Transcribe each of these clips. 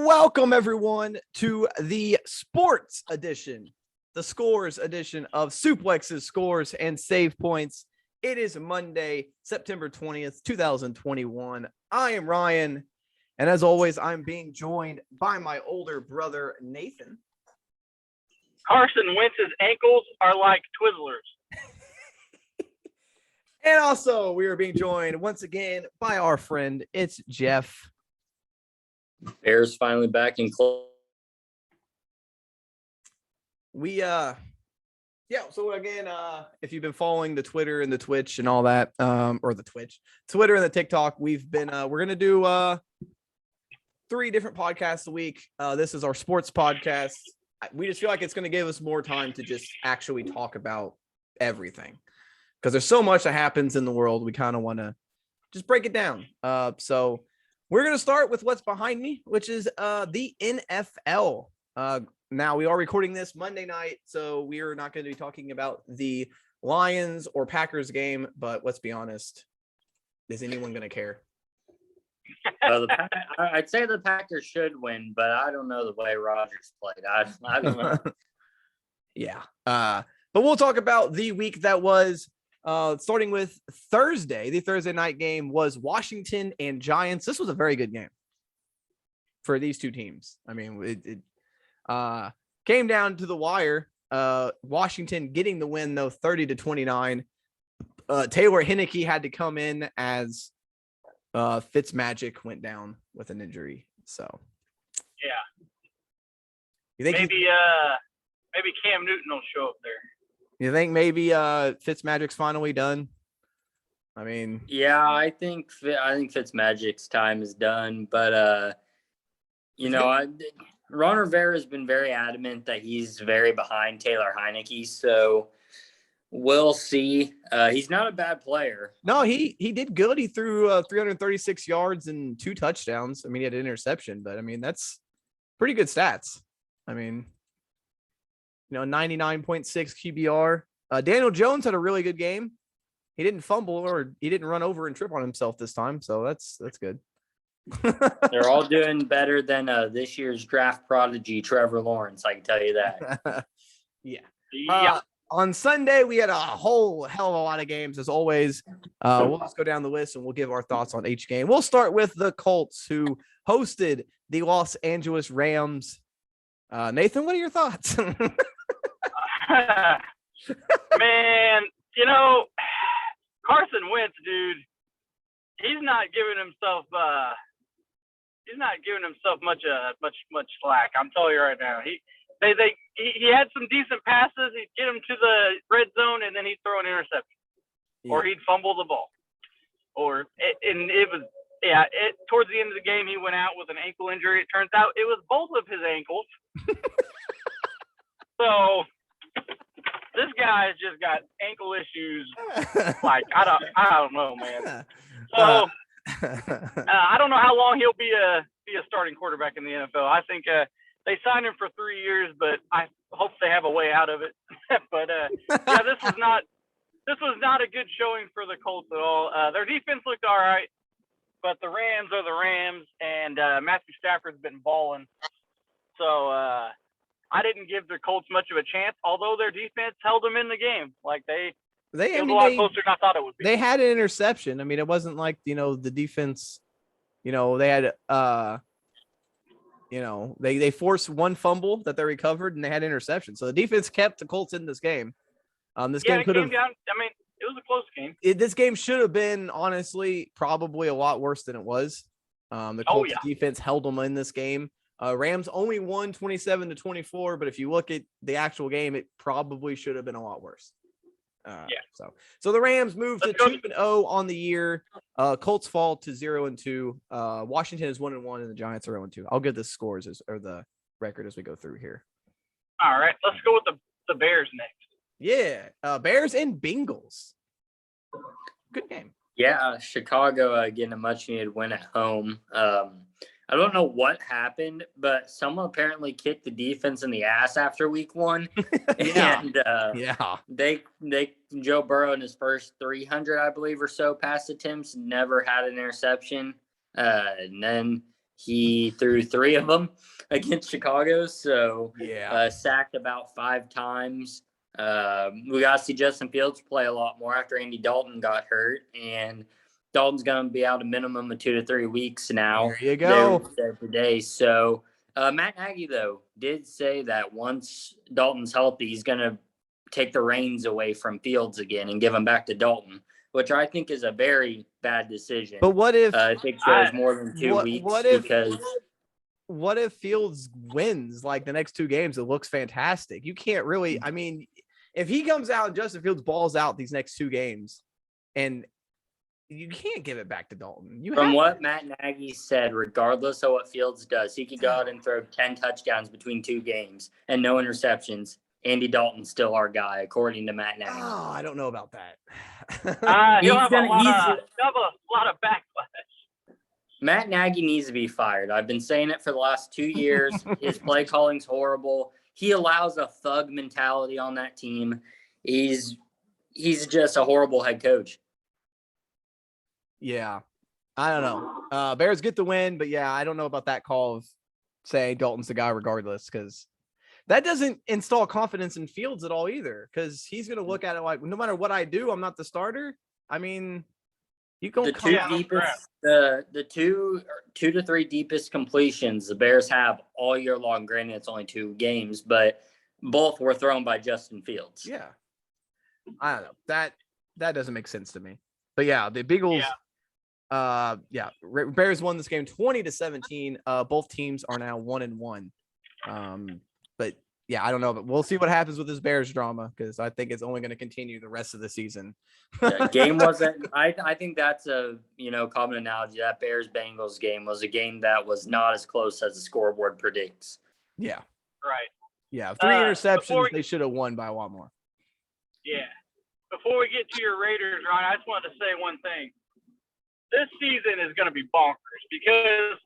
Welcome, everyone, to the sports edition, the scores edition of Suplex's Scores and Save Points. It is Monday, September 20th, 2021. I am Ryan, and as always, I'm being joined by my older brother, Nathan. Carson Wentz's ankles are like Twizzlers. And also, we are being joined once again by our friend, it's Jeff. Bears finally back in close. So again, if you've been following the Twitter and the Twitch and all that, or the Twitter and the TikTok, we're gonna do 3 different podcasts a week. This is our sports podcast. We just feel like it's gonna give us more time to just actually talk about everything, because there's so much that happens in the world. We kind of want to just break it down. So we're going to start with what's behind me, which is the NFL. Now, we are recording this Monday night, so we are not going to be talking about the Lions or Packers game, but let's be honest, is anyone going to care? I'd say the Packers should win, but I don't know the way Rodgers played. I don't know. Yeah. But we'll talk about the week that was. Starting with Thursday, the Thursday night game was Washington and Giants. This was a very good game for these two teams. I mean, it came down to the wire. Washington getting the win, though, 30-29. Taylor Heinicke had to come in as Fitzmagic went down with an injury. So, yeah, you think maybe Cam Newton will show up there. You think maybe Fitzmagic's finally done? I mean, yeah, I think Fitzmagic's time is done. But Ron Rivera has been very adamant that he's very behind Taylor Heinicke. So we'll see. He's not a bad player. No, he did good. He threw 336 yards and 2 touchdowns. I mean, he had an interception, but I mean that's pretty good stats. I mean, 99.6 QBR. Daniel Jones had a really good game. He didn't fumble or he didn't run over and trip on himself this time, so that's good. They're all doing better than this year's draft prodigy, Trevor Lawrence. I can tell you that. Yeah. On Sunday, we had a whole hell of a lot of games, as always. We'll just go down the list and we'll give our thoughts on each game. We'll start with the Colts, who hosted the Los Angeles Rams. Nathan, what are your thoughts? Man, Carson Wentz, dude, he's not giving himself much slack. I'm telling you right now. He had some decent passes. He'd get him to the red zone and then he'd throw an interception, or he'd fumble the ball, towards the end of the game he went out with an ankle injury. It turns out it was both of his ankles. So this guy's just got ankle issues. Like I don't know, man. So I don't know how long he'll be a starting quarterback in the NFL. I think they signed him for 3 years, but I hope they have a way out of it. But this was not a good showing for the Colts at all. Their defense looked all right, but the Rams are the Rams, and Matthew Stafford's been balling. So I didn't give the Colts much of a chance, although their defense held them in the game. Like it was a lot closer than I thought it would be. They had an interception. I mean, it wasn't like, the defense, they had, they forced one fumble that they recovered and they had interception. So the defense kept the Colts in this game. This game could have, it was a close game. This game should have been, honestly, probably a lot worse than it was. The Colts defense held them in this game. Rams only won 27-24, but if you look at the actual game, it probably should have been a lot worse. So the Rams moved to 2-0 on the year. Colts fall to 0-2. Washington is 1-1, and the Giants are 0-2. I'll give the scores or the record as we go through here. All right, let's go with the Bears next. Yeah, Bears and Bengals. Good game. Yeah, Chicago getting a much-needed win at home. I don't know what happened, but someone apparently kicked the defense in the ass after week 1. And Joe Burrow in his first 300, I believe, or so pass attempts never had an interception. and then he threw 3 of them against Chicago. So sacked about 5 times. We got to see Justin Fields play a lot more after Andy Dalton got hurt, and Dalton's going to be out a minimum of 2 to 3 weeks now. There you go. Today. So Matt Nagy, though, did say that once Dalton's healthy, he's going to take the reins away from Fields again and give him back to Dalton, which I think is a very bad decision. But what if it shows more than 2 weeks? What if Fields wins like the next 2 games? It looks fantastic. You can't really. I mean, if he comes out and Justin Fields balls out these next 2 games, and you can't give it back to Dalton. From what Matt Nagy said, regardless of what Fields does, he could go out and throw 10 touchdowns between 2 games and no interceptions. Andy Dalton's still our guy, according to Matt Nagy. Oh, I don't know about that. He'll have a lot of backlash. Matt Nagy needs to be fired. I've been saying it for the last 2 years. His play calling's horrible. He allows a thug mentality on that team. He's just a horrible head coach. Yeah, I don't know. Bears get the win, but yeah, I don't know about that call of saying Dalton's the guy regardless, because that doesn't install confidence in Fields at all either, because he's going to look at it like, no matter what I do, I'm not the starter. I mean, you go the 2 to 3 deepest completions the Bears have all year long. Granted, it's only 2 games, but both were thrown by Justin Fields. Yeah, I don't know. That doesn't make sense to me. But yeah, the Beagles. Bears won this game 20-17. Both teams are now 1-1. But yeah, I don't know, but we'll see what happens with this Bears drama, because I think it's only going to continue the rest of the season. Game wasn't. I think that's a common analogy. That Bears Bengals game was a game that was not as close as the scoreboard predicts. Yeah. Right. Yeah. 3 interceptions. They should have won by a lot more. Yeah. Before we get to your Raiders, Ryan, I just wanted to say one thing. This season is going to be bonkers because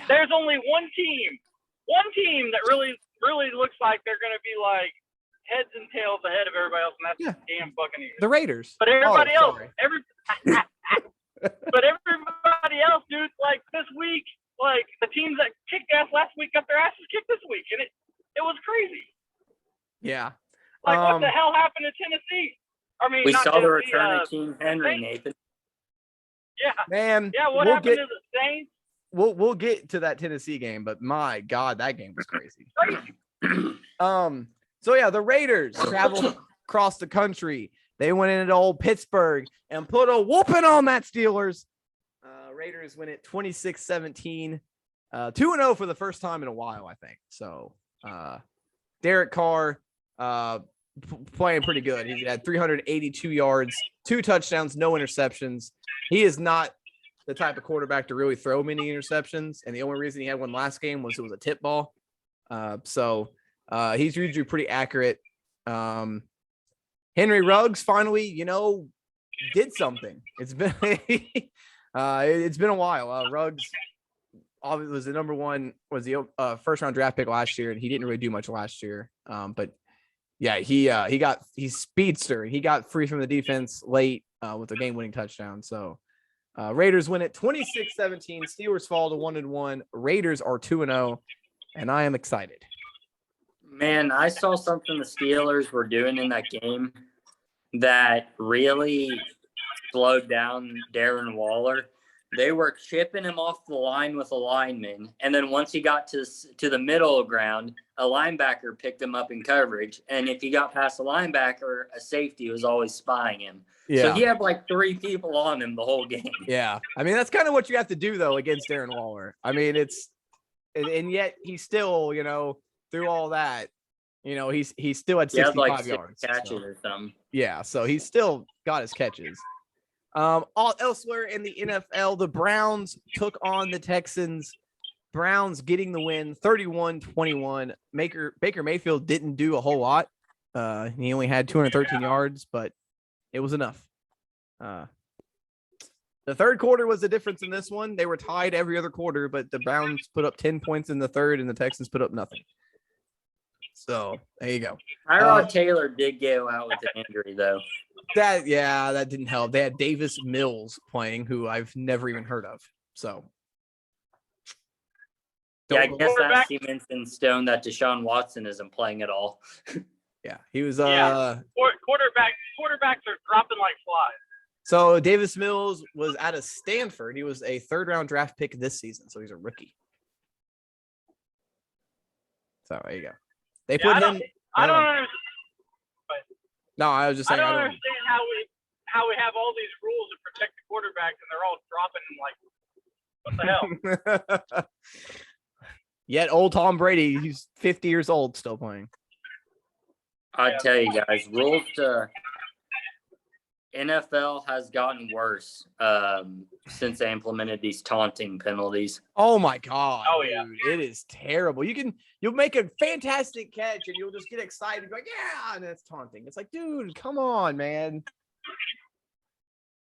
there's only one team that really looks like they're going to be like heads and tails ahead of everybody else, and that's the damn Buccaneers. The Raiders. But everybody else, but everybody else, dude, like this week, like the teams that kicked ass last week got their asses kicked this week, and it was crazy. Yeah. Like what the hell happened to Tennessee? I mean, we saw the return of King Henry, Nathan. Yeah, man. Yeah, what happened to the Saints? We'll get to that Tennessee game, but my God, that game was crazy. So yeah, the Raiders traveled across the country. They went into old Pittsburgh and put a whooping on that Steelers. Raiders win it 26-17. 2-0 for the first time in a while, I think. So Derek Carr playing pretty good. He had 382 yards, 2 touchdowns, no interceptions. He is not the type of quarterback to really throw many interceptions, and the only reason he had one last game was it was a tip ball. So he's usually pretty accurate. Henry Ruggs finally, did something. It's been it's been a while. Ruggs was the number 1, was the first round draft pick last year, and he didn't really do much last year. But yeah, he's speedster. He got free from the defense late with a game-winning touchdown. So Raiders win it 26-17. Steelers fall to 1-1. Raiders are 2-0, and I am excited. Man, I saw something the Steelers were doing in that game that really slowed down Darren Waller. They were chipping him off the line with a lineman, and then once he got to the middle ground, a linebacker picked him up in coverage, and if he got past the linebacker, a safety was always spying him. Yeah. So he had like 3 people on him the whole game. Yeah. I mean, that's kind of what you have to do, though, against Darren Waller. I mean, and yet he still, through all that, he still had 65 yards. Catches or something. Yeah. So he's still got his catches. All elsewhere in the NFL, the Browns took on the Texans. Browns getting the win 31-21. Baker Mayfield didn't do a whole lot. He only had 213 yards, but it was enough. The third quarter was the difference in this one. They were tied every other quarter, but the Browns put up 10 points in the third, and the Texans put up nothing. So there you go. Tyrod Taylor did go out with an injury, though. That didn't help. They had Davis Mills playing, who I've never even heard of. So. Yeah, I Don't- guess that cements in stone that Deshaun Watson isn't playing at all. Yeah, he was. Quarterbacks are dropping like flies. So Davis Mills was out of Stanford. He was a third-round draft pick this season, so he's a rookie. So there you go. They put him. I don't understand. No, I was just saying. I don't understand how we have all these rules to protect the quarterback and they're all dropping like, what the hell? Yet old Tom Brady, he's 50 years old, still playing. I tell you guys, rules to NFL has gotten worse since they implemented these taunting penalties. Oh my God. Oh, yeah. Dude, it is terrible. You'll make a fantastic catch and you'll just get excited and be like, yeah, and it's taunting. It's like, dude, come on, man.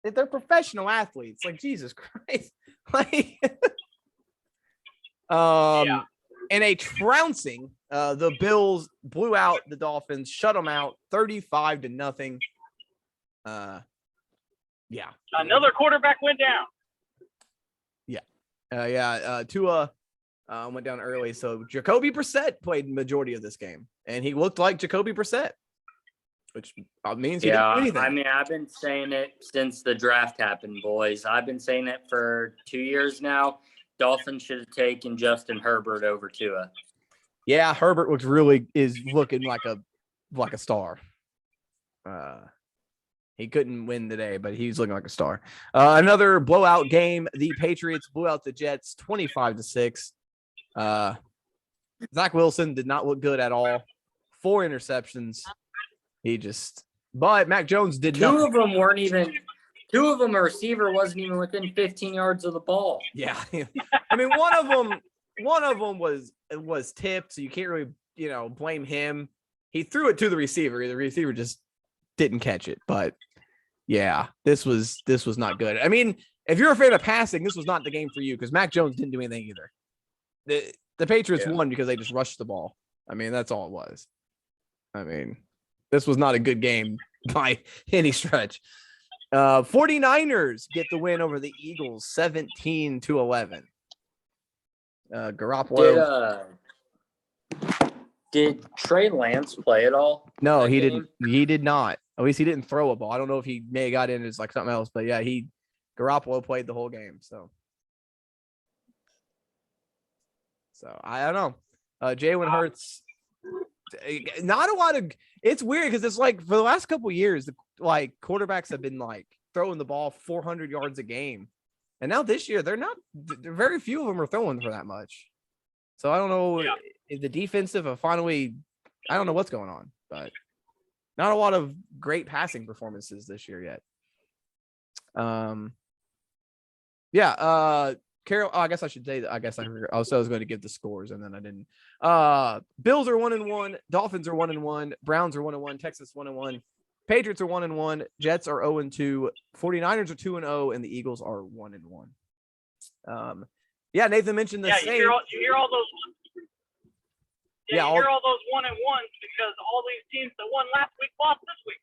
They're professional athletes. Like, Jesus Christ. Like, in a trouncing, the Bills blew out the Dolphins, shut them out 35-0. Yeah. Another quarterback went down. Tua went down early, so Jacoby Brissett played the majority of this game, and he looked like Jacoby Brissett, which means he didn't do anything. I mean, I've been saying it since the draft happened, boys. I've been saying it for 2 years now. Dolphins should have taken Justin Herbert over Tua. Yeah, Herbert is looking like a star. He couldn't win today, but he's looking like a star. Another blowout game. The Patriots blew out the Jets 25-6. Zach Wilson did not look good at all. 4 interceptions. But Mac Jones did Two nothing. of them, a receiver wasn't even within 15 yards of the ball. Yeah. I mean, one of them was tipped, so you can't really, blame him. He threw it to the receiver. The receiver just didn't catch it. But yeah, this was not good. I mean, if you're a fan of passing, this was not the game for you because Mac Jones didn't do anything either. The Patriots won because they just rushed the ball. I mean, that's all it was. I mean, this was not a good game by any stretch. 49ers get the win over the Eagles 17-11. Garoppolo. Did Trey Lance play at all? No, he didn't. He did not. At least he didn't throw a ball. I don't know if he may have got in as like something else, but yeah, Garoppolo played the whole game. So I don't know. Jalen Hurts. Not a lot of. It's weird because it's like for the last couple of years, like quarterbacks have been like throwing the ball 400 yards a game, and now this year they're not. Very few of them are throwing for that much. So I don't know if the defensive have finally. I don't know what's going on, but not a lot of great passing performances this year yet. Carol, I guess I should say that. I was going to give the scores and then I didn't. Bills are 1-1. Dolphins are 1-1. Browns are 1-1. Texas 1-1. Patriots are 1-1. Jets are 0-2. 49ers are 2-0, and the Eagles are 1-1. Nathan mentioned the same. You hear all those. You hear all those 1-1s because all these teams that won last week lost this week.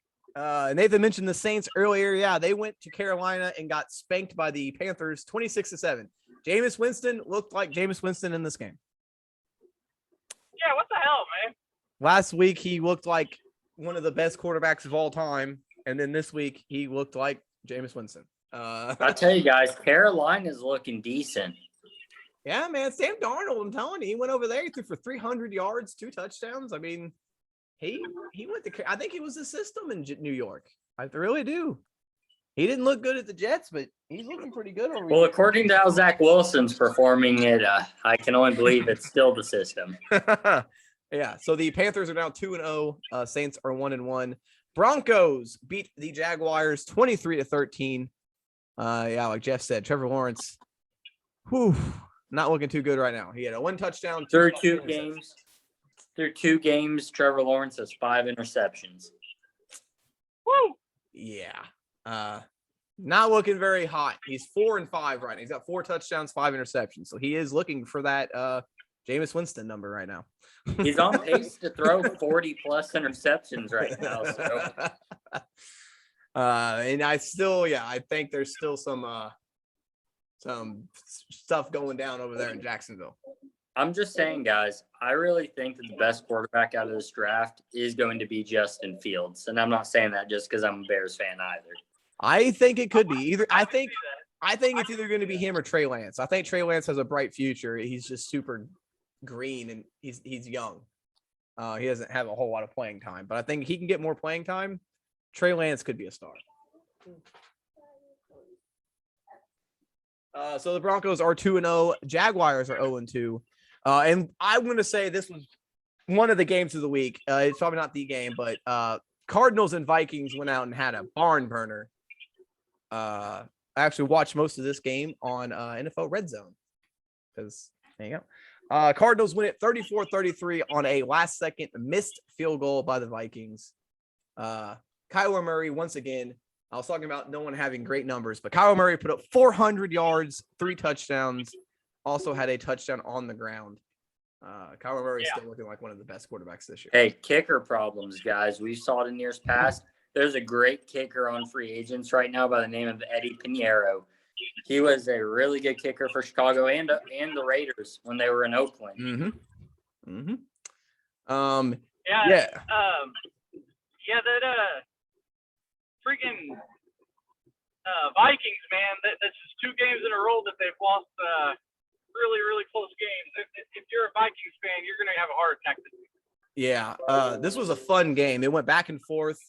Nathan mentioned the Saints earlier. Yeah, they went to Carolina and got spanked by the Panthers 26-7. Jameis Winston looked like Jameis Winston in this game. Yeah, what the hell, man? Last week, he looked like one of the best quarterbacks of all time. And then this week, he looked like Jameis Winston. I tell you guys, Carolina's looking decent. Yeah, man. Sam Darnold, I'm telling you, he went over there. He threw for 300 yards, 2 touchdowns. I mean, he went to – I think he was the system in New York. I really do. He didn't look good at the Jets, but he's looking pretty good over here. Well, according to how Zach Wilson's performing it, I can only believe it's still the system. Yeah, so the Panthers are now 2-0. Saints are 1-1. Broncos beat the Jaguars 23-13. Like Jeff said, Trevor Lawrence, not looking too good right now. He had a 1 touchdown. Through 2 games, Trevor Lawrence has 5 interceptions. Woo! Yeah. Not looking very hot. He's 4-5 right now. He's got 4 touchdowns, 5 interceptions. So he is looking for that Jameis Winston number right now. He's on pace to throw 40-plus interceptions right now. So. And I think there's still some some stuff going down over there in Jacksonville. I'm just saying, guys, I really think that the best quarterback out of this draft is going to be Justin Fields. And I'm not saying that just because I'm a Bears fan either. I think it could be either. I think it's either going to be him or Trey Lance. I think Trey Lance has a bright future. He's just super green and he's young. He doesn't have a whole lot of playing time, but I think he can get more playing time. Trey Lance could be a star. So the Broncos are 2-0. Jaguars are 0-2. And I'm going to say this was one of the games of the week. It's probably not the game, but Cardinals and Vikings went out and had a barn burner. I actually watched most of this game on NFL Red Zone. Because there you go. Cardinals win it 34-33 on a last-second missed field goal by the Vikings. Kyler Murray, once again, I was talking about no one having great numbers, but Kyler Murray put up 400 yards, 3 touchdowns, also had a touchdown on the ground. Kyler Murray is still looking like one of the best quarterbacks this year. Hey, kicker problems, guys. We saw it in years past. There's a great kicker on free agents right now by the name of Eddie Pinheiro. He was a really good kicker for Chicago and the Raiders when they were in Oakland. That freaking Vikings, man. That's just 2 games in a row that they've lost really, really close games. If you're a Vikings fan, you're going to have a heart attack this week. Yeah, this was a fun game. It went back and forth.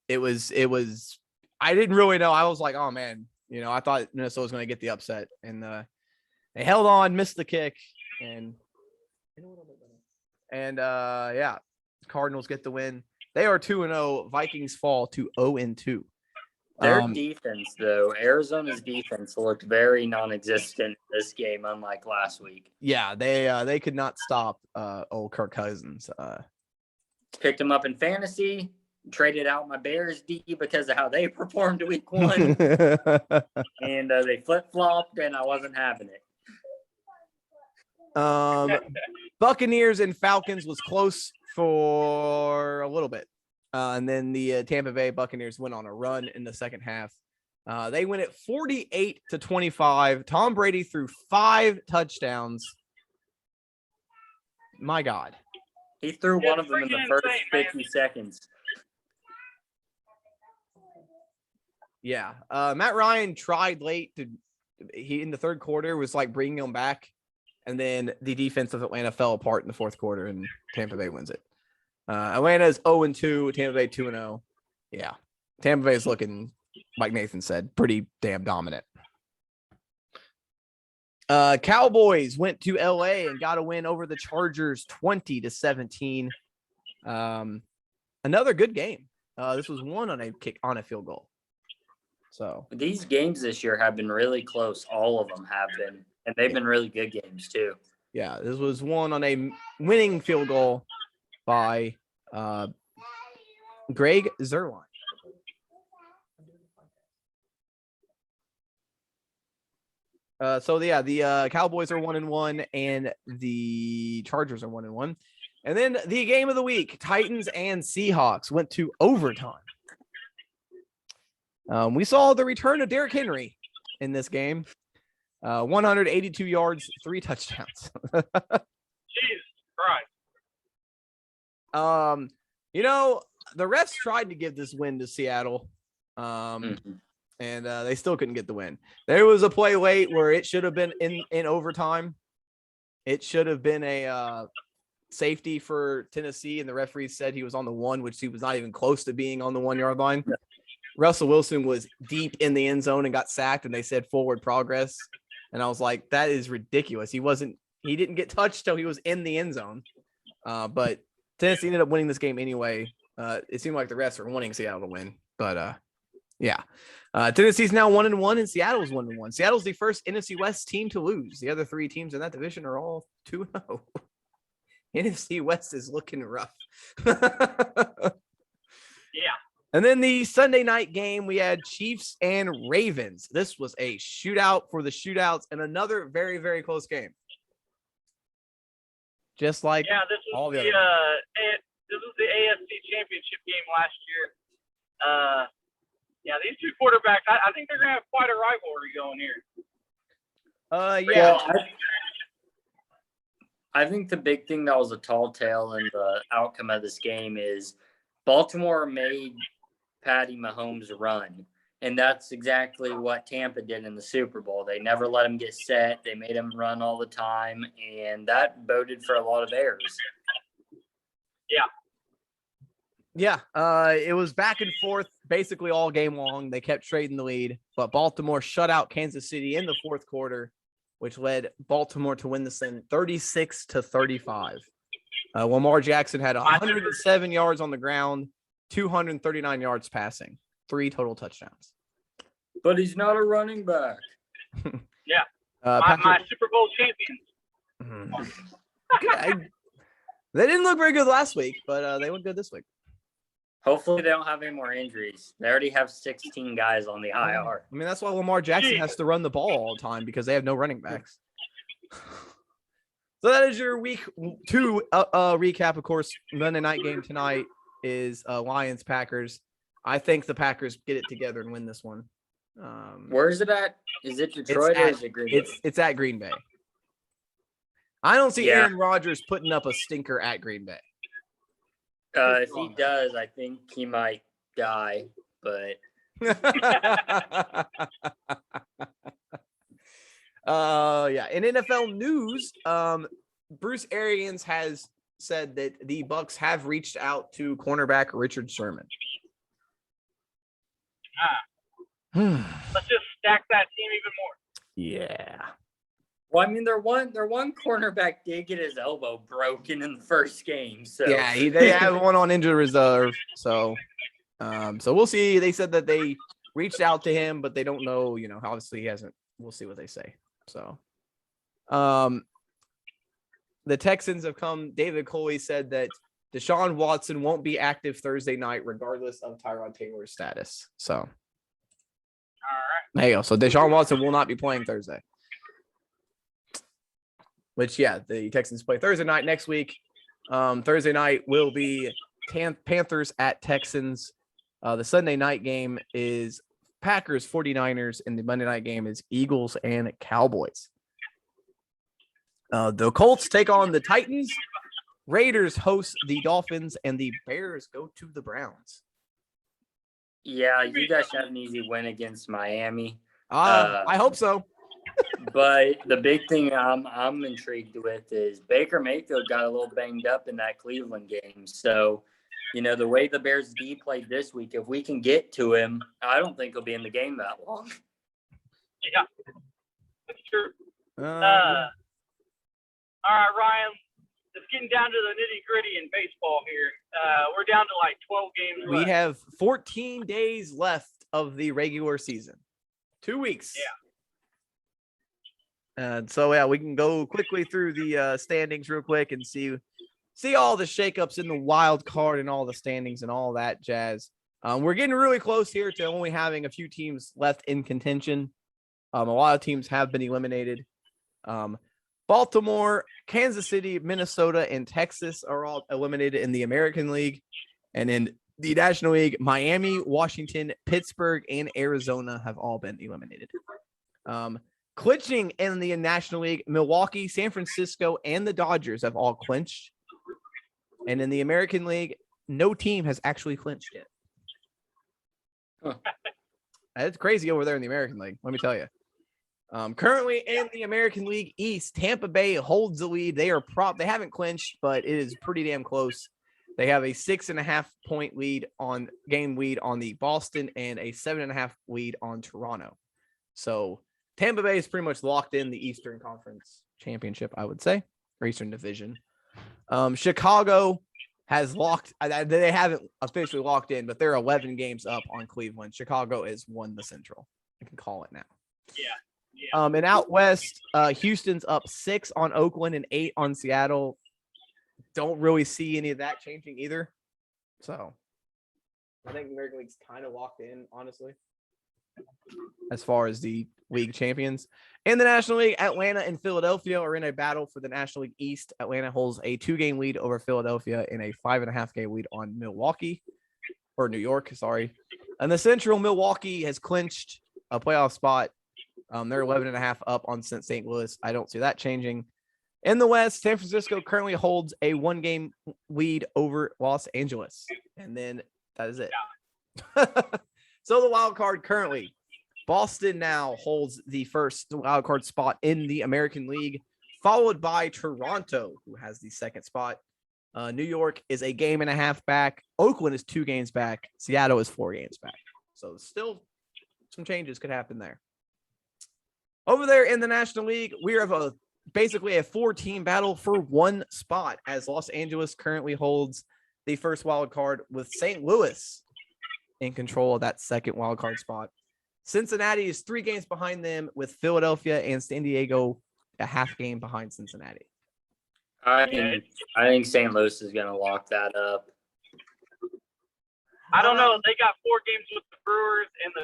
It was. I didn't really know. I was like, oh man, I thought Minnesota was going to get the upset, and they held on, missed the kick, and Cardinals get the win. They are 2-0. Vikings fall to 0-2. Their defense, though, Arizona's defense looked very non-existent this game, unlike last week. Yeah, they could not stop old Kirk Cousins. Picked him up in fantasy, traded out my Bears D because of how they performed week 1, and they flip-flopped, and I wasn't having it. Buccaneers and Falcons was close for a little bit. And then the Tampa Bay Buccaneers went on a run in the second half. They win it 48-25. Tom Brady threw 5 touchdowns. My God. He threw one of them in the first 50 seconds. Yeah. Matt Ryan tried late he in the third quarter was like bringing him back. And then the defense of Atlanta fell apart in the fourth quarter and Tampa Bay wins it. Atlanta is 0-2, Tampa Bay 2-0. Yeah. Tampa Bay is looking, like Nathan said, pretty damn dominant. Cowboys went to LA and got a win over the Chargers 20-17. Another good game. This was won on a kick on a field goal. So these games this year have been really close. All of them have been, and they've been really good games too. Yeah, this was won on a winning field goal by Greg Zuerlein. The Cowboys are 1-1 and the Chargers are 1-1. And then the game of the week, Titans and Seahawks went to overtime. We saw the return of Derrick Henry in this game. 182 yards, 3 touchdowns. Jesus Christ. The refs tried to give this win to Seattle. And they still couldn't get the win. There was a play late where it should have been in overtime. It should have been a safety for Tennessee, and the referee said he was on the 1, which he was not even close to being on the 1-yard line. Yeah. Russell Wilson was deep in the end zone and got sacked, and they said forward progress. And I was like, that is ridiculous. He didn't get touched till he was in the end zone. But Tennessee ended up winning this game anyway. It seemed like the refs were wanting Seattle to win, but yeah. Tennessee's now 1-1 and Seattle's 1-1. Seattle's the first NFC West team to lose. The other 3 teams in that division are all 2-0. NFC West is looking rough. Yeah. And then the Sunday night game, we had Chiefs and Ravens. This was a shootout for the shootouts and another very, very close game. Just like this was all the other. This was the AFC Championship game last year. These 2 quarterbacks, I think they're going to have quite a rivalry going here. Yeah. Well, I think the big thing that was a tall tale in the outcome of this game is Baltimore made Patty Mahomes run. And that's exactly what Tampa did in the Super Bowl. They never let him get set. They made him run all the time. And that boded for a lot of errors. Yeah. It was back and forth basically all game long. They kept trading the lead, but Baltimore shut out Kansas City in the fourth quarter, which led Baltimore to win this thing 36-35. Lamar Jackson had 107 yards on the ground, 239 yards passing, 3 total touchdowns. But he's not a running back. Yeah. My Super Bowl champions. They didn't look very good last week, but they look good this week. Hopefully they don't have any more injuries. They already have 16 guys on the IR. I mean, that's why Lamar Jackson has to run the ball all the time because they have no running backs. So that is your week 2 recap. Of course, Monday night game tonight is Lions Packers. I think the Packers get it together and win this one. Where is it at? Is it Detroit or is it Green Bay? It's at Green Bay. I don't see Yeah. Aaron Rodgers putting up a stinker at Green Bay. If he does, I think he might die. But Yeah. In NFL news, Bruce Arians has said that the Bucs have reached out to cornerback Richard Sherman. Let's just stack that team even more. Yeah. well, I mean, their one cornerback did get his elbow broken in the first game. So Yeah, they have one on injured reserve. So we'll see. They said that they reached out to him, but they don't know, obviously he hasn't. We'll see what they say. So the Texans have come. David Coley said that Deshaun Watson won't be active Thursday night, regardless of Tyrod Taylor's status. So All right. there you go. So Deshaun Watson will not be playing Thursday. Which, yeah, the Texans play Thursday night next week. Thursday night will be Panthers at Texans. The Sunday night game is Packers 49ers, and the Monday night game is Eagles and Cowboys. The Colts take on the Titans. Raiders host the Dolphins, and the Bears go to the Browns. yeah, you guys have an easy win against Miami. I hope so. But the big thing I'm intrigued with is Baker Mayfield got a little banged up in that Cleveland game. So, the way the Bears D played this week, if we can get to him, I don't think he'll be in the game that long. Yeah, that's true. Uh, All right, Ryan. It's getting down to the nitty gritty in baseball here. We're down to like 12 games we left. have 14 days left of the regular season. 2 weeks. Yeah. So yeah, we can go quickly through the standings real quick and see all the shakeups in the wild card and all the standings and all that jazz. We're getting really close here to only having a few teams left in contention. A lot of teams have been eliminated. Baltimore, Kansas City, Minnesota, and Texas are all eliminated in the American League. And in the National League, Miami, Washington, Pittsburgh, and Arizona have all been eliminated. Clinching in the National League, Milwaukee, San Francisco, and the Dodgers have all clinched. And in the American League, no team has actually clinched yet. Huh. It's crazy over there in the American League, let me tell you. Currently in the American League East, Tampa Bay holds the lead. They haven't clinched, but it is pretty damn close. They have a 6.5 point game lead on the Boston and a 7.5 lead on Toronto. So Tampa Bay is pretty much locked in the Eastern Conference Championship, I would say, or Eastern Division. Chicago has they haven't officially locked in, but they're 11 games up on Cleveland. Chicago has won the Central. I can call it now. Yeah. And out west, Houston's up 6 on Oakland and 8 on Seattle. Don't really see any of that changing either. So I think the American League's kind of locked in, honestly, as far as the league champions. In the National League, Atlanta and Philadelphia are in a battle for the National League East. Atlanta holds a 2-game lead over Philadelphia and a 5.5-game lead on New York, sorry. And the Central, Milwaukee has clinched a playoff spot They're 11.5 up on St. Louis. I don't see that changing. In the West, San Francisco currently holds a 1-game lead over Los Angeles. And then that is it. So the wild card currently, Boston now holds the first wild card spot in the American League, followed by Toronto, who has the second spot. New York is a 1.5 games back. Oakland is 2 games back. Seattle is 4 games back. So still some changes could happen there. Over there in the National League, we have basically a 4-team battle for 1 spot, as Los Angeles currently holds the first wild card, with St. Louis in control of that second wild card spot. Cincinnati is 3 games behind them, with Philadelphia and San Diego a half game behind Cincinnati. I think St. Louis is going to lock that up. I don't know. They got 4 games with the Brewers, and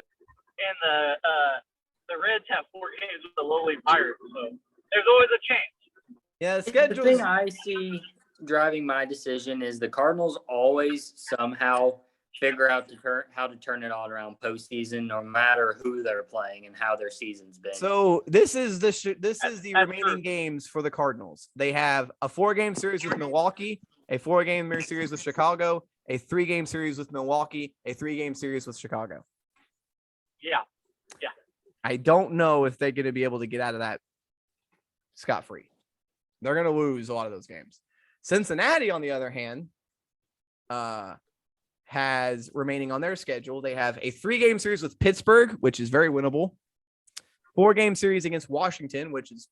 the Reds have 4 games with the lowly Pirates. So there's always a chance. Yeah, The thing I see driving my decision is the Cardinals always somehow figure out how to turn it all around postseason, no matter who they're playing and how their season's been. So this is the remaining games for the Cardinals. They have a 4-game series with Milwaukee, a 4-game series with Chicago, a 3-game series with Milwaukee, a 3-game series with Chicago. Yeah. I don't know if they're going to be able to get out of that scot-free. They're going to lose a lot of those games. Cincinnati, on the other hand, has remaining on their schedule. They have a 3-game series with Pittsburgh, which is very winnable. 4-game series against Washington, which is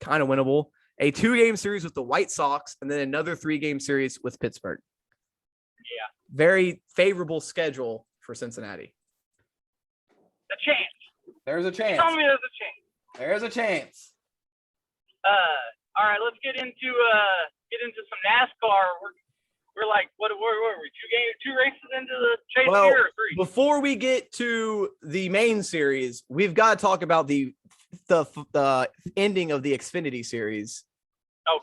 kind of winnable. A 2-game series with the White Sox, and then another 3-game series with Pittsburgh. Yeah. Very favorable schedule for Cincinnati. A chance. There's a chance. Tell me there's a chance. There's a chance. All right, let's get into some NASCAR. We're like, what were we? 2 races into the chase here, or 3? Before we get to the main series, we've got to talk about the ending of the Xfinity series.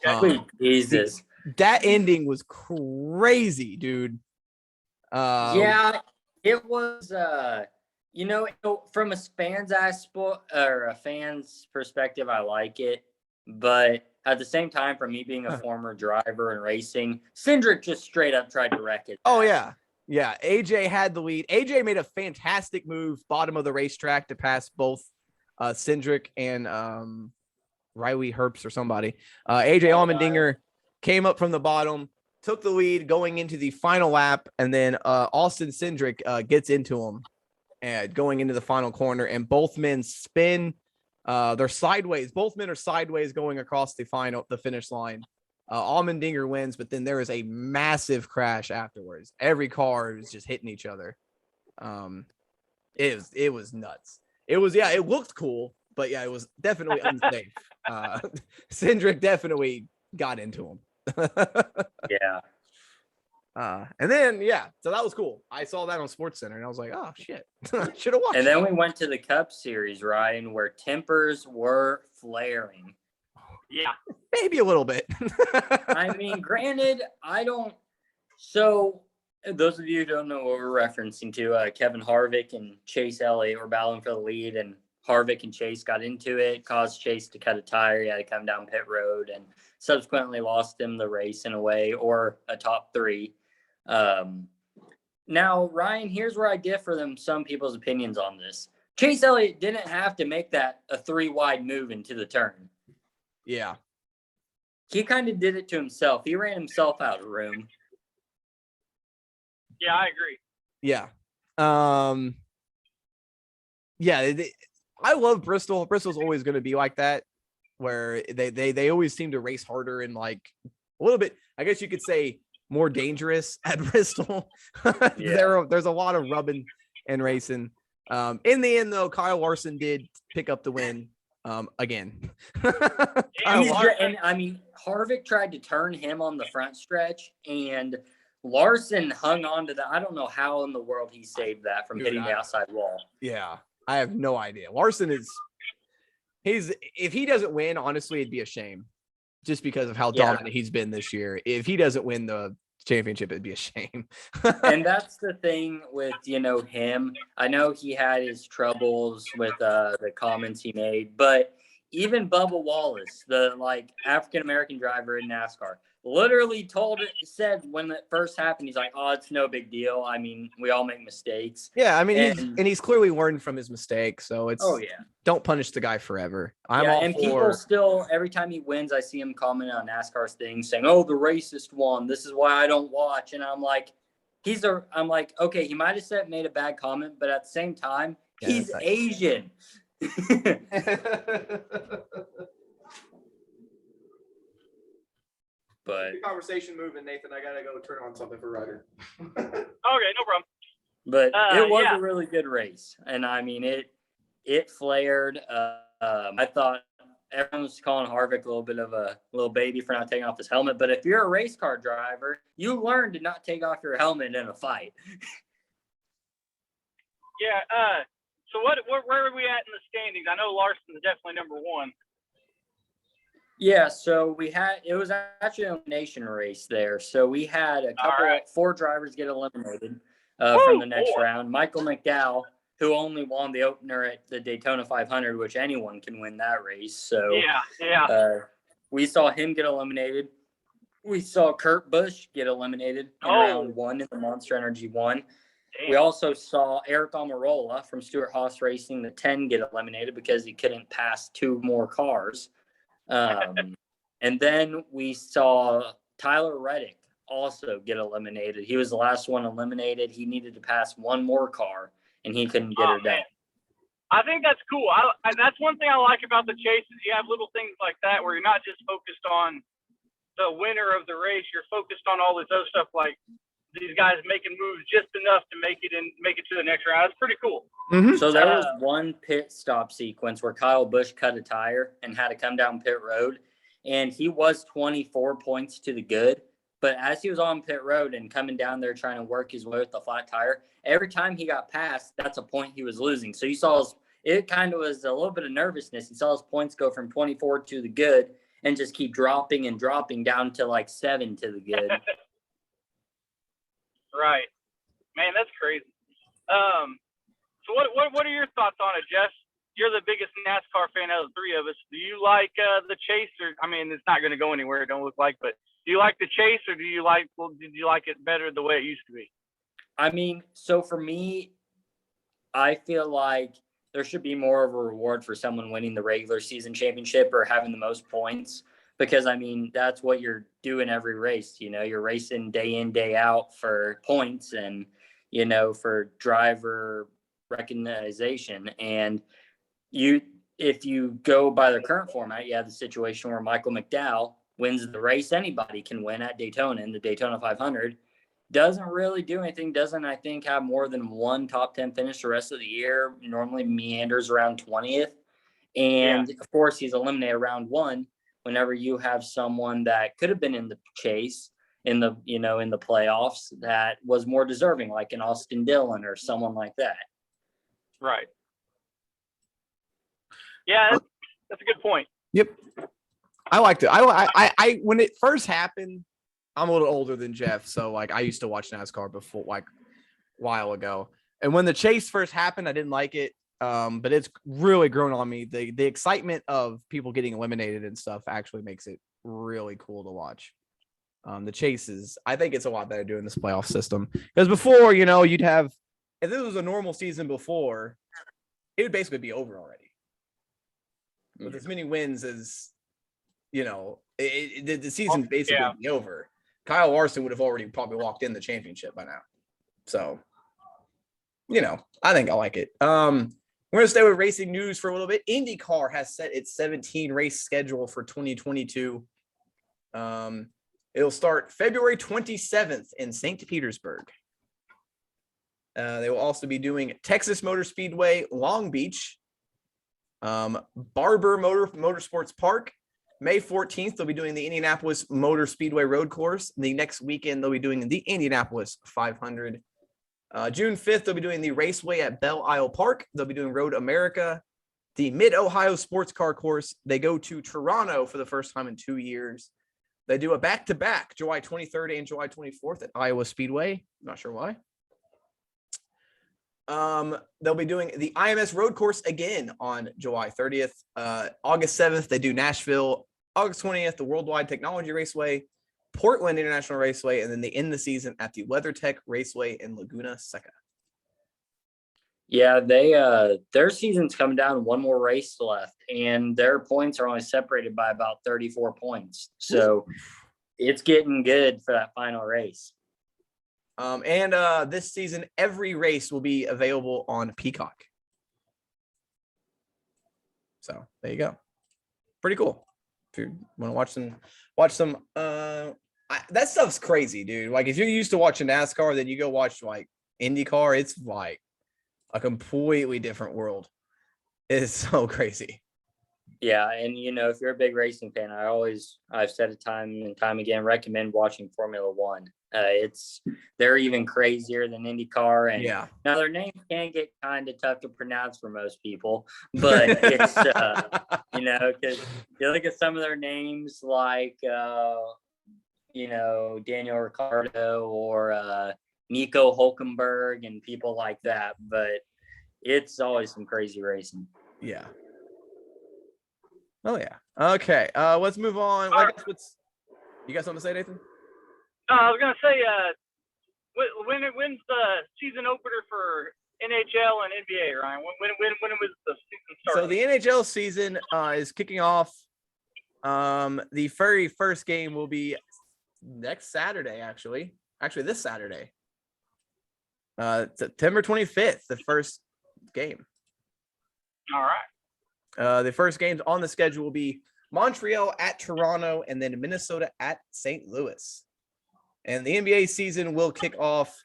Okay. Jesus. That ending was crazy, dude. Yeah, it was. From a fan's perspective, I like it, but at the same time, for me being a former driver and racing, Cindric just straight up tried to wreck it. Oh yeah. AJ had the lead. AJ made a fantastic move, bottom of the racetrack, to pass both Cindric and Riley Herbst or somebody. AJ Allmendinger came up from the bottom, took the lead going into the final lap, and then Austin Cindric gets into him and going into the final corner, and both men spin. They're sideways. Both men are sideways going across the finish line. Allmendinger wins, but then there is a massive crash afterwards. Every car is just hitting each other. It was nuts. It looked cool, but yeah, it was definitely unsafe. Cindric definitely got into him. Yeah. And then, so that was cool. I saw that on SportsCenter, and I was like, oh, shit. Should have watched And then we went to the Cup Series, Ryan, where tempers were flaring. Yeah. Maybe a little bit. I mean, granted, so those of you who don't know what we're referencing to, Kevin Harvick and Chase Elliott were battling for the lead, and Harvick and Chase got into it, caused Chase to cut a tire. He had to come down pit road, and subsequently lost him the race in a way, or a top 3. Now, Ryan, here's where I differ from some people's opinions on this. Chase Elliott didn't have to make that a 3-wide move into the turn. Yeah. He kind of did it to himself. He ran himself out of room. Yeah, I agree. Yeah. I love Bristol. Bristol's always going to be like that, where they always seem to race harder and like a little bit, I guess you could say, more dangerous at Bristol. Yeah. There's a lot of rubbing and racing. In the end, though, Kyle Larson did pick up the win again. Harvick tried to turn him on the front stretch, and Larson hung on to that. I don't know how in the world he saved that from hitting the outside wall. Yeah, I have no idea. Larson if he doesn't win, honestly, it'd be a shame, just because of how dominant he's been this year. If he doesn't win the championship, it'd be a shame. And that's the thing with, him. I know he had his troubles with the comments he made, but even Bubba Wallace, the African-American driver in NASCAR, literally said when it first happened, he's like, oh, it's no big deal. I mean, we all make mistakes. Yeah, I mean, he's clearly learned from his mistakes, so it's don't punish the guy forever. People still, every time he wins, I see him comment on NASCAR's thing saying, oh, the racist won. This is why I don't watch. And I'm like, okay, he might have made a bad comment, but at the same time, he's Asian. But conversation moving, Nathan. I gotta go turn on something for Ryder. Okay, no problem. But it was a really good race, and I mean it flared. I thought everyone was calling Harvick a little bit of a little baby for not taking off his helmet. But if you're a race car driver, you learn to not take off your helmet in a fight. Yeah. So where are we at in the standings? I know Larson's definitely number one. Yeah, so it was actually an elimination race there. So we had four drivers get eliminated from the next round. Michael McDowell, who only won the opener at the Daytona 500, which anyone can win that race. So we saw him get eliminated. We saw Kurt Busch get eliminated in round one in the Monster Energy 1. Damn. We also saw Eric Almirola from Stewart Haas Racing, the 10, get eliminated because he couldn't pass two more cars. And then we saw Tyler Reddick also get eliminated. He was the last one eliminated. He needed to pass one more car, and he couldn't get her done. I think that's cool. That's one thing I like about the chase is you have little things like that where you're not just focused on the winner of the race. You're focused on all this other stuff, like these guys making moves just enough to make it to the next round. It's pretty cool. Mm-hmm. So there was one pit stop sequence where Kyle Busch cut a tire and had to come down pit road, and he was 24 points to the good. But as he was on pit road and coming down there trying to work his way with the flat tire, every time he got past, that's a point he was losing. So you saw it kind of was a little bit of nervousness. He saw his points go from 24 to the good and just keep dropping and dropping down to 7 to the good. Right. Man, that's crazy. So what are your thoughts on it, Jeff? You're the biggest NASCAR fan out of the three of us. Do you like the chase? Or I mean, it's not going to go anywhere, it don't look like, but do you like the chase or did you like it better the way it used to be? I mean, so for me, I feel like there should be more of a reward for someone winning the regular season championship or having the most points, because I mean, that's what you're doing every race. You're racing day in, day out for points and, for driver recognition. And if you go by the current format, you have the situation where Michael McDowell wins the race anybody can win at Daytona in the Daytona 500. Doesn't really do anything. Doesn't, I think, have more than one top 10 finish the rest of the year. Normally meanders around 20th. And of course, he's eliminated round one whenever you have someone that could have been in the chase in the playoffs that was more deserving, like an Austin Dillon or someone like that. Right. Yeah, that's a good point. Yep. I liked it. I when it first happened, I'm a little older than Jeff, so I used to watch NASCAR before, a while ago. And when the chase first happened, I didn't like it. But it's really grown on me. The excitement of people getting eliminated and stuff actually makes it really cool to watch. The chases, I think it's a lot better doing this playoff system, because before, you'd have, if this was a normal season before, it would basically be over already. With as many wins as, the season basically would be over. Kyle Larson would have already probably walked in the championship by now. So, I think I like it. We're going to stay with racing news for a little bit. IndyCar has set its 17 race schedule for 2022. It'll start February 27th in St. Petersburg. They will also be doing Texas Motor Speedway, Long Beach, Barber Motorsports Park. May 14th, they'll be doing the Indianapolis Motor Speedway Road Course. The next weekend, they'll be doing the Indianapolis 500. June 5th, they'll be doing the Raceway at Belle Isle Park. They'll be doing Road America, the Mid-Ohio Sports Car Course. They go to Toronto for the first time in 2 years. They do a back-to-back July 23rd and July 24th at Iowa Speedway. Not sure why. They'll be doing the IMS road course again on July 30th. August 7th, they do Nashville. August 20th, the Worldwide Technology Raceway, Portland International Raceway, and then they end the season at the WeatherTech Raceway in Laguna Seca. Yeah, their season's coming down, one more race left, and their points are only separated by about 34 points. So it's getting good for that final race. And this season, every race will be available on Peacock. So there you go. Pretty cool. If you want to watch some, that stuff's crazy, dude. Like if you're used to watching NASCAR, then you go watch like IndyCar, it's like a completely different world. It is so crazy. Yeah, and if you're a big racing fan, I've said it time and time again, recommend watching Formula One. They're even crazier than IndyCar, and now their names can get kind of tough to pronounce for most people, but it's because you look at some of their names like Daniel Ricciardo or Nico Hulkenberg and people like that, but it's always some crazy racing. Yeah. Oh yeah. Okay. Let's move on. I guess you got something to say, Nathan? I was gonna say, when's the season opener for NHL and NBA, Ryan? When was the season starting? So the NHL season is kicking off. The very first game will be next Saturday, actually this Saturday. September 25th, the first game. All right. The first games on the schedule will be Montreal at Toronto and then Minnesota at St. Louis. And the NBA season will kick off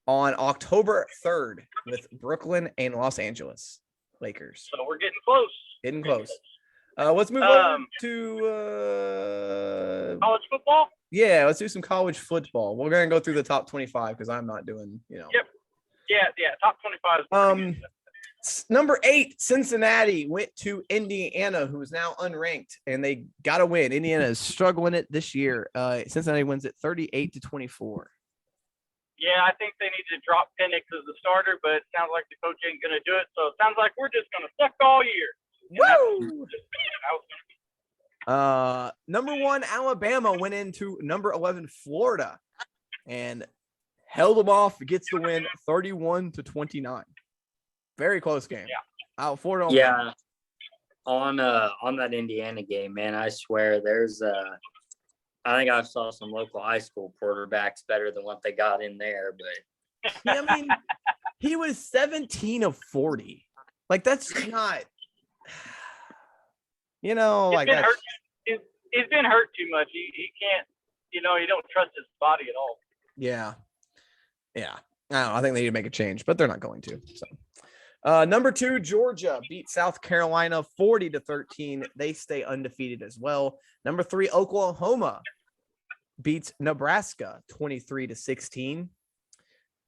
on October 3rd with Brooklyn and Los Angeles Lakers. So we're getting close. Getting close. Let's move on to college football. Yeah, let's do some college football. We're gonna go through the top 25 because I'm not doing, Yep. Yeah. Top 25 is number 8, Cincinnati went to Indiana, who is now unranked, and they got to win. Indiana is struggling it this year. Cincinnati wins it 38-24. Yeah, I think they need to drop Penix as the starter, but it sounds like the coach ain't going to do it. So it sounds like we're just going to suck all year. Woo! Number 1, Alabama went into number 11, Florida, and held them off. Gets the win 31-29. Very close game. Yeah. Florida. Yeah. On that Indiana game, man, I swear I think I saw some local high school quarterbacks better than what they got in there, but I mean, he was 17 of 40. Like that's not, He's been hurt too much. He can't, you don't trust his body at all. Yeah. I don't know. I think they need to make a change, but they're not going to. So. Number 2, Georgia beat South Carolina 40-13. They stay undefeated as well. Number 3, Oklahoma beats Nebraska 23-16.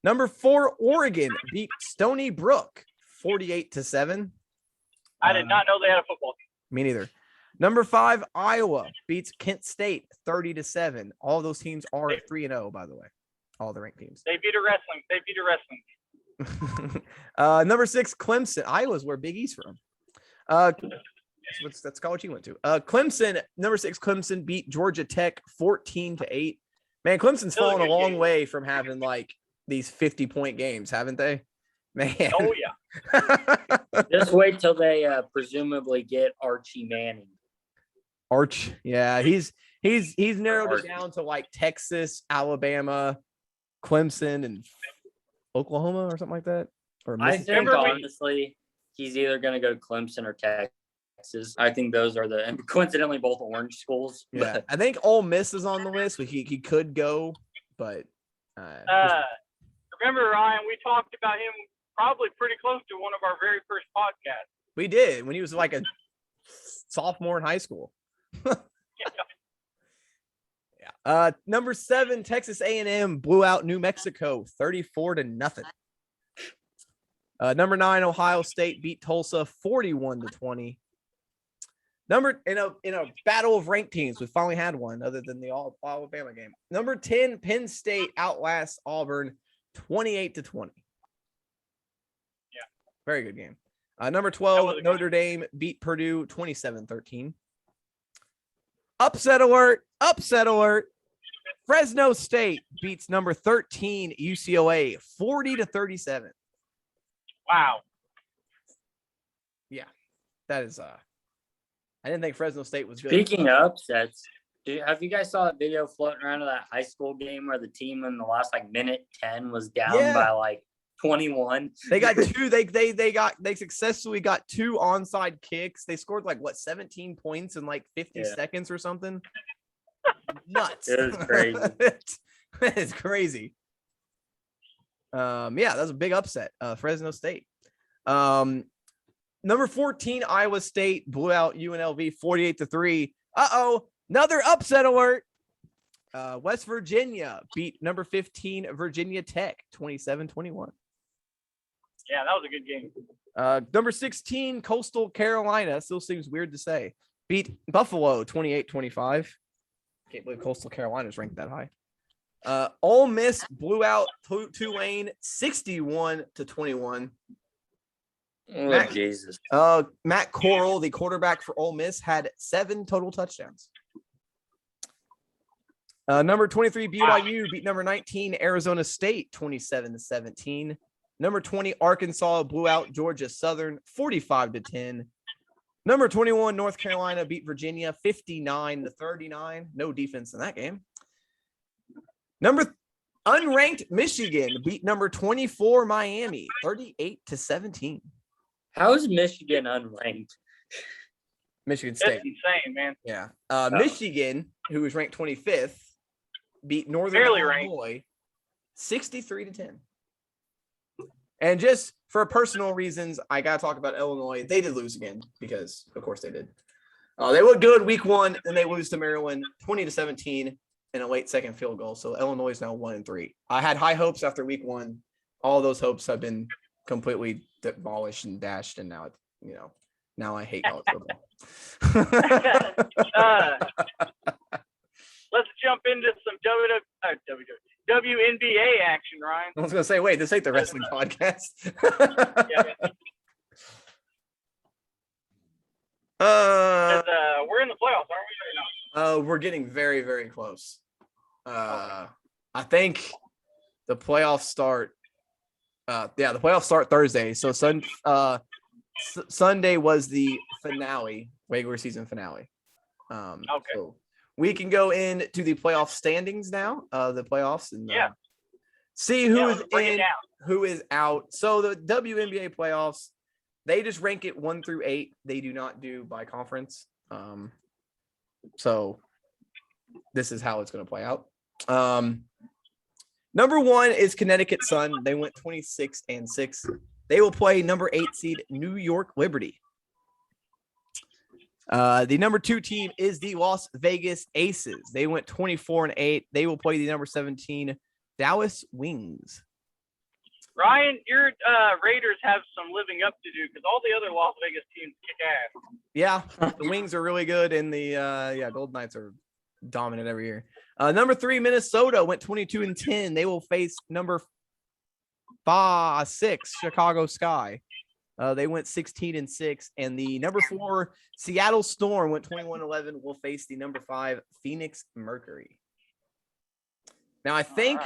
Number 4, Oregon beat Stony Brook 48-7. I did not know they had a football team. Me neither. Number 5, Iowa beats Kent State 30-7. All those teams are 3-0, by the way. All the ranked teams. They beat a wrestling team. Number 6, Clemson. Iowa's where Big E's from. That's college he went to. Clemson, number 6, Clemson beat Georgia Tech 14-8. Man, Clemson's fallen a long way from having like these 50-point games, haven't they? Man. Oh yeah. Just wait till they presumably get Archie Manning. Yeah, he's narrowed it down to like Texas, Alabama, Clemson, and Oklahoma or something like that. Or I think honestly, he's either going to go to Clemson or Texas. I think those are coincidentally both orange schools. Yeah, I think Ole Miss is on the list. He could go, but remember, Ryan, we talked about him probably pretty close to one of our very first podcasts. We did when he was like a sophomore in high school. Yeah. Number 7, Texas A&M blew out New Mexico 34-0. Number 9, Ohio State beat Tulsa 41-20. in a battle of ranked teams. We finally had one other than the Alabama game. Number 10, Penn State outlasts Auburn 28-20. Yeah. Very good game. Number 12, Notre Dame beat Purdue 27-13. Upset alert. Upset alert. Fresno State beats number 13 UCLA 40-37. Wow. Yeah. That is I didn't think Fresno State was good. Speaking of upsets, have you guys saw that video floating around of that high school game where the team in the last minute 10 was down by 21? They got two. They successfully got 2 onside kicks. They scored 17 points in 50 seconds or something. Nuts. It was crazy. It's crazy. Yeah, that was a big upset. Fresno State. Number 14, Iowa State blew out UNLV 48-3. Another upset alert. West Virginia beat number 15 Virginia Tech 27-21. Yeah, that was a good game. Number 16, Coastal Carolina, still seems weird to say, beat Buffalo 28-25. Can't believe Coastal Carolina is ranked that high. Ole Miss blew out Tulane 61-21. Oh, Jesus. Matt Corral, the quarterback for Ole Miss, had 7 total touchdowns. Number 23, BYU beat number 19, Arizona State 27-17. Number 20, Arkansas blew out Georgia Southern 45-10. Number 21, North Carolina beat Virginia 59-39. No defense in that game. Unranked Michigan beat number 24, Miami 38-17. How is Michigan unranked? Michigan State. That's insane, man. Yeah. Michigan, who was ranked 25th, beat Northern Illinois 63-10. And just for personal reasons, I got to talk about Illinois. They did lose again because, of course, they did. They looked good week 1, and they lose to Maryland 20-17 in a late second field goal. So Illinois is now 1-3. I had high hopes after week 1. All those hopes have been completely demolished and dashed, and now now I hate college football. Let's jump into some WNBA action, Ryan. I was gonna say, wait, this ain't the wrestling podcast. We're in the playoffs, aren't we? We're getting very, very close. I think the playoffs start. The playoffs start Thursday. So Sunday was the finale, regular season finale. Okay. So we can go into the playoff standings now. The playoffs and see who is in, who is out. So the WNBA playoffs, they just rank it 1 through 8. They do not do by conference. So this is how it's going to play out. Number 1 is Connecticut Sun. They went 26-6. They will play number 8 seed New York Liberty. The number 2 team is the Las Vegas Aces. They went 24-8. They will play the number 17 Dallas Wings. Ryan, your Raiders have some living up to do because all the other Las Vegas teams kick ass. Yeah, the Wings are really good, and the Gold Knights are dominant every year. Number 3, Minnesota went 22-10. They will face number 6, Chicago Sky. They went 16-6, and the number 4 Seattle Storm went 21-11. Will face the number 5 Phoenix Mercury. Now I think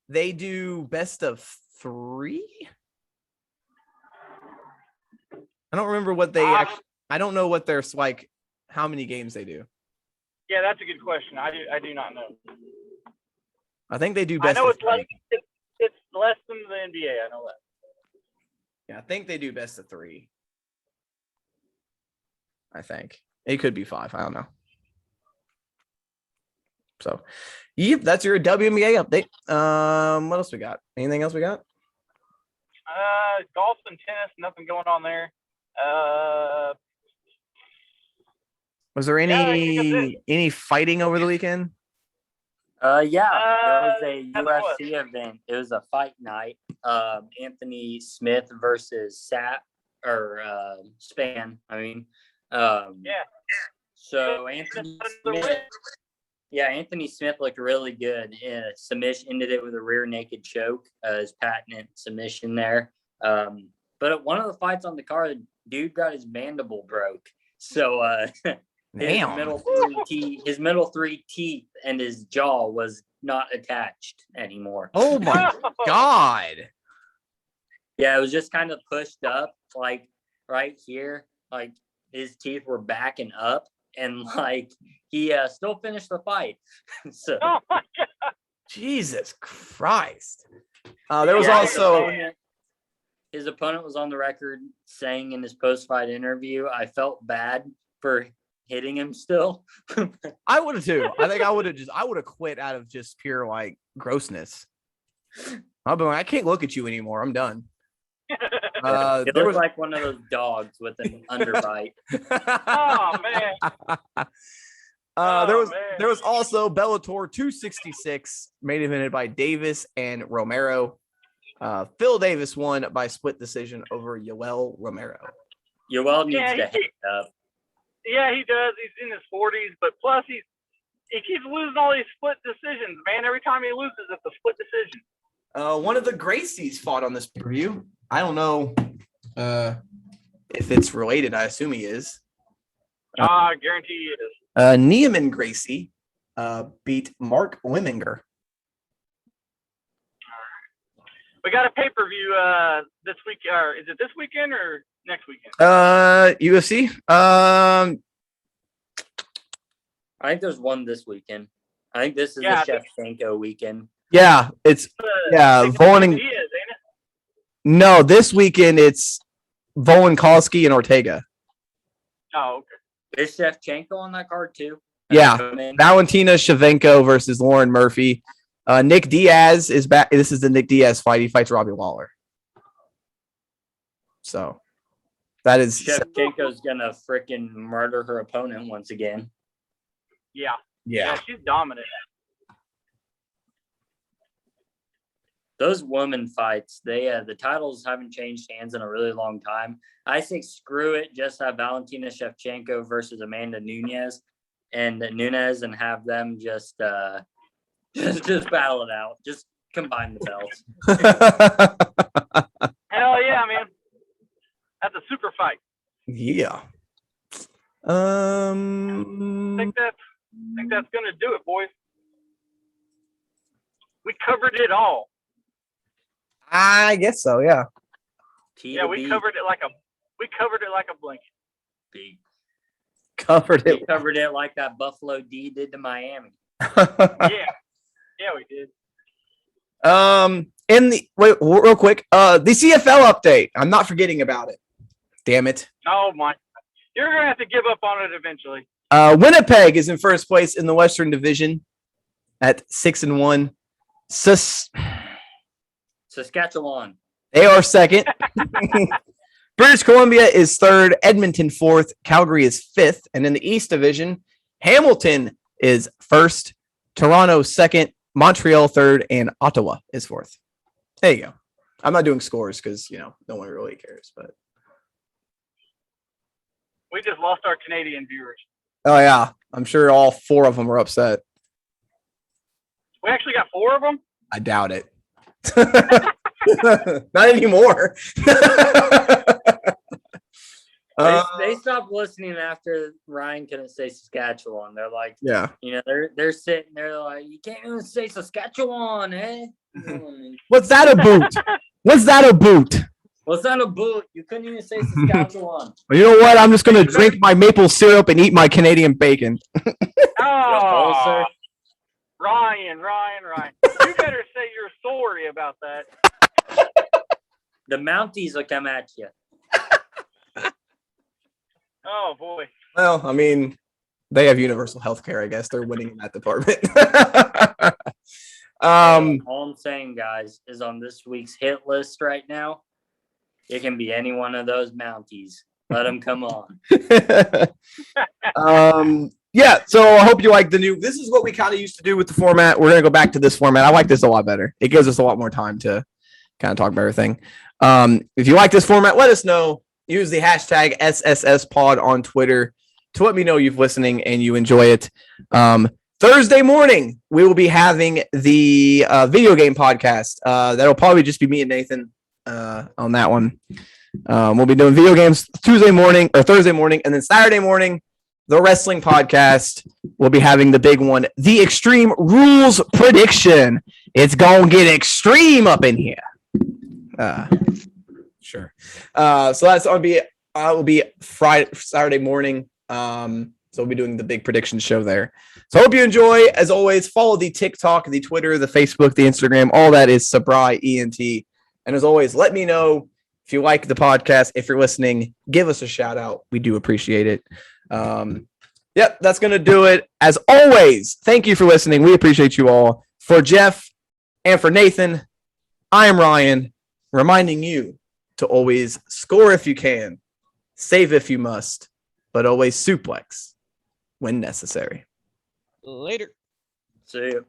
they do best of 3. I don't remember what they. I don't know what their how many games they do. Yeah, that's a good question. I do not know. I think they do best. I know of it's 3. it's less than the NBA. I know that. Yeah, I think they do best of 3. I think it could be 5. I don't know. So, yep, that's your WNBA update. What else we got? Anything else we got? Golf and tennis. Nothing going on there. Was there any fighting over the weekend? There was a UFC event. It was a fight night. Anthony Smith versus Span. Yeah. So Anthony Smith looked really good. Submission ended it with a rear naked choke, his patented submission there. But at one of the fights on the card, dude got his mandible broke. So his middle three teeth and his jaw was not attached anymore. Oh my God. Yeah, it was just kind of pushed up, like right here. Like his teeth were backing up, and like he still finished the fight. So Oh my God. Jesus Christ. There was also his opponent was on the record saying in his post-fight interview, "I felt bad for hitting him still." I would have too. I think I would have quit out of just pure like grossness. I've been like, I can't look at you anymore. I'm done. It looked like one of those dogs with an underbite. Oh man. There was also Bellator 266 main evented by Davis and Romero. Phil Davis won by split decision over Yoel Romero. Yoel needs to hit up. Yeah, he does. He's in his 40s, but plus he keeps losing all these split decisions, man. Every time he loses, it's a split decision. One of the Gracies fought on this preview. I don't know if it's related. I assume he is. I guarantee he is. Neiman Gracie beat Mark Wimminger. We got a pay-per-view this week. Or is it this weekend or next weekend? UFC. I think there's one this weekend. I think this is the Shevchenko weekend. Yeah, it's Volin. He is, ain't it? No, this weekend it's Volkanovski and Ortega. Oh, okay. Is Shevchenko on that card too? Yeah, Valentina Shevchenko versus Lauren Murphy. Nick Diaz is back. This is the Nick Diaz fight. He fights Robbie Lawler. So that is Shevchenko's gonna freaking murder her opponent once again. Yeah, she's dominant. Those women fights, the titles haven't changed hands in a really long time. I say screw it, just have Valentina Shevchenko versus Amanda Nunes and have them just battle it out. Just combine the belts. Hell yeah, man. That's a super fight. Yeah. I think that's gonna do it, boys. We covered it all. I guess so, yeah. Yeah, we covered it like a blanket. B. Covered it like that Buffalo D did to Miami. Yeah, we did. Wait, real quick. The CFL update. I'm not forgetting about it. Damn it. Oh my! You're gonna have to give up on it eventually. Winnipeg is in first place in the Western Division at 6-1. Saskatchewan. They are second. British Columbia is third. Edmonton fourth. Calgary is fifth. And in the East Division, Hamilton is first. Toronto second. Montreal third. And Ottawa is fourth. There you go. I'm not doing scores because, no one really cares. But we just lost our Canadian viewers. Oh, yeah. I'm sure all four of them are upset. We actually got four of them? I doubt it. Not anymore. They stopped listening after Ryan couldn't say Saskatchewan. They're like, yeah, they're sitting there like, you can't even say Saskatchewan, eh? What's that a boot? What's that a boot? What's that a boot? You couldn't even say Saskatchewan. Well, you know what? I'm just gonna drink my maple syrup and eat my Canadian bacon. Oh, Ryan. You better say you're sorry about that. The Mounties will come at you. Oh, boy. Well, I mean, they have universal health care. I guess they're winning in that department. All I'm saying, guys, is on this week's hit list right now, it can be any one of those Mounties. Let them come on. Yeah, so I hope you like this is what we kind of used to do with the format. We're going to go back to this format. I like this a lot better. It gives us a lot more time to kind of talk about everything. If you like this format, let us know use the hashtag SSSPOD on Twitter to let me know you've listening and you enjoy it. Thursday morning, we will be having the video game podcast. That'll probably just be me and Nathan on that one. We'll be doing video games Thursday morning, and then Saturday morning, the wrestling podcast. We'll be having the big one, the Extreme Rules prediction. It's gonna get extreme up in here. Sure. So that's gonna be. Will be Saturday morning. So we'll be doing the big prediction show there. So I hope you enjoy. As always, follow the TikTok, the Twitter, the Facebook, the Instagram. All that is Sabri ENT. And as always, let me know if you like the podcast. If you're listening, give us a shout out. We do appreciate it. Yep, that's going to do it. As always, thank you for listening. We appreciate you all. For Jeff and for Nathan, I am Ryan, reminding you to always score if you can, save if you must, but always suplex when necessary. Later. See you.